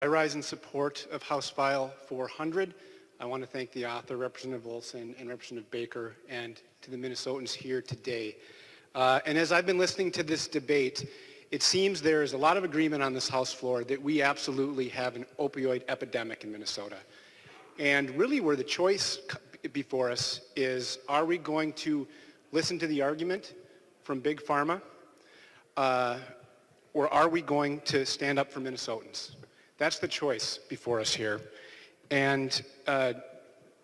I rise in support of House File 400. I want to thank the author, Representative Olson, and Representative Baker, and to the Minnesotans here today. And as I've been listening to this debate, it seems there is a lot of agreement on this House floor that we absolutely have an opioid epidemic in Minnesota. And really where the choice before us is, are we going to listen to the argument from Big Pharma, or are we going to stand up for Minnesotans? That's the choice before us here. And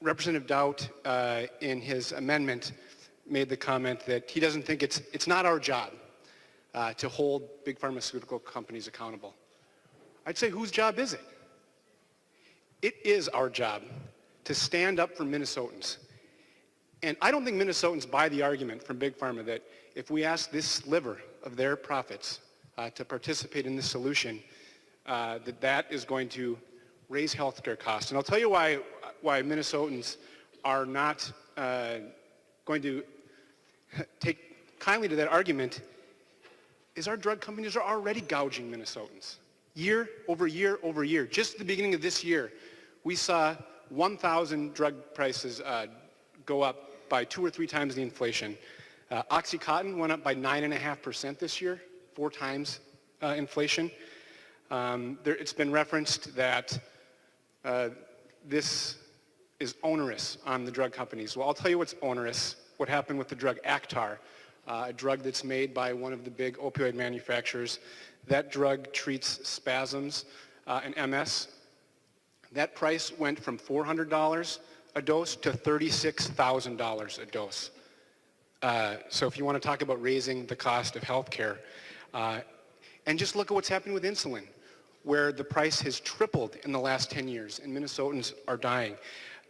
Representative Doubt, in his amendment, made the comment that he doesn't think it's not our job to hold big pharmaceutical companies accountable. I'd say, whose job is it? It is our job to stand up for Minnesotans. And I don't think Minnesotans buy the argument from Big Pharma that if we ask this sliver of their profits to participate in this solution, that is going to raise healthcare costs. And I'll tell you why Minnesotans are not going to take kindly to that argument is our drug companies are already gouging Minnesotans. Year over year over year. Just at the beginning of this year, we saw 1,000 drug prices go up by 2 or 3 times the inflation. Oxycontin went up by 9.5% this year, 4 times inflation. It's been referenced that this is onerous on the drug companies. Well, I'll tell you what's onerous, what happened with the drug Actar, a drug that's made by one of the big opioid manufacturers. That drug treats spasms and MS. That price went from $400 a dose to $36,000 a dose. So if you want to talk about raising the cost of health care, and just look at what's happening with insulin, where the price has tripled in the last 10 years and Minnesotans are dying.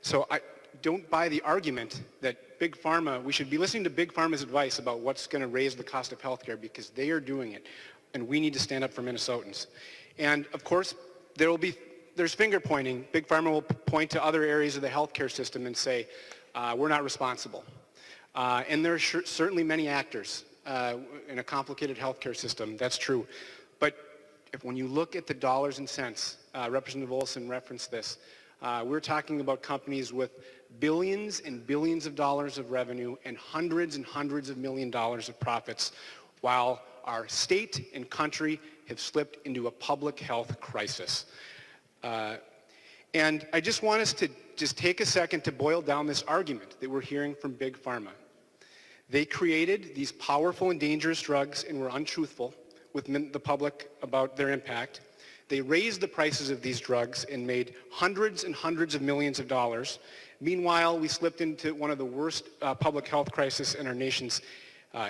So I don't buy the argument that Big Pharma, we should be listening to Big Pharma's advice about what's going to raise the cost of health care, because they are doing it, and we need to stand up for Minnesotans. And of course, there's finger pointing. Big Pharma will point to other areas of the healthcare system and say, we're not responsible. And there are certainly many actors in a complicated healthcare system, that's true. But when you look at the dollars and cents, Representative Olson referenced this, we're talking about companies with billions and billions of dollars of revenue and hundreds of million dollars of profits, while our state and country have slipped into a public health crisis. And I just want us to just take a second to boil down this argument that we're hearing from Big Pharma. They created these powerful and dangerous drugs and were untruthful with the public about their impact. They raised the prices of these drugs and made hundreds and hundreds of millions of dollars. Meanwhile, we slipped into one of the worst public health crises in our nation's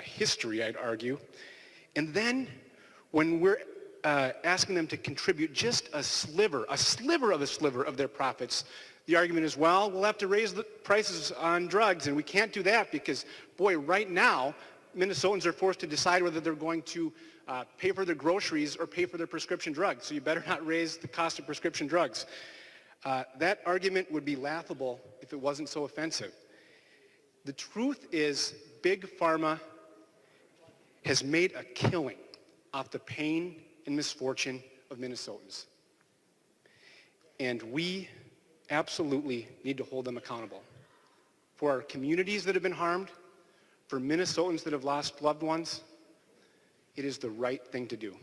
history, I'd argue. And then when we're asking them to contribute just a sliver of their profits, the argument is, well, we'll have to raise the prices on drugs, and we can't do that because, boy, right now, Minnesotans are forced to decide whether they're going to pay for their groceries or pay for their prescription drugs, so you better not raise the cost of prescription drugs. That argument would be laughable if it wasn't so offensive. The truth is, Big Pharma has made a killing off the pain and misfortune of Minnesotans. And we absolutely need to hold them accountable. For our communities that have been harmed, for Minnesotans that have lost loved ones, it is the right thing to do.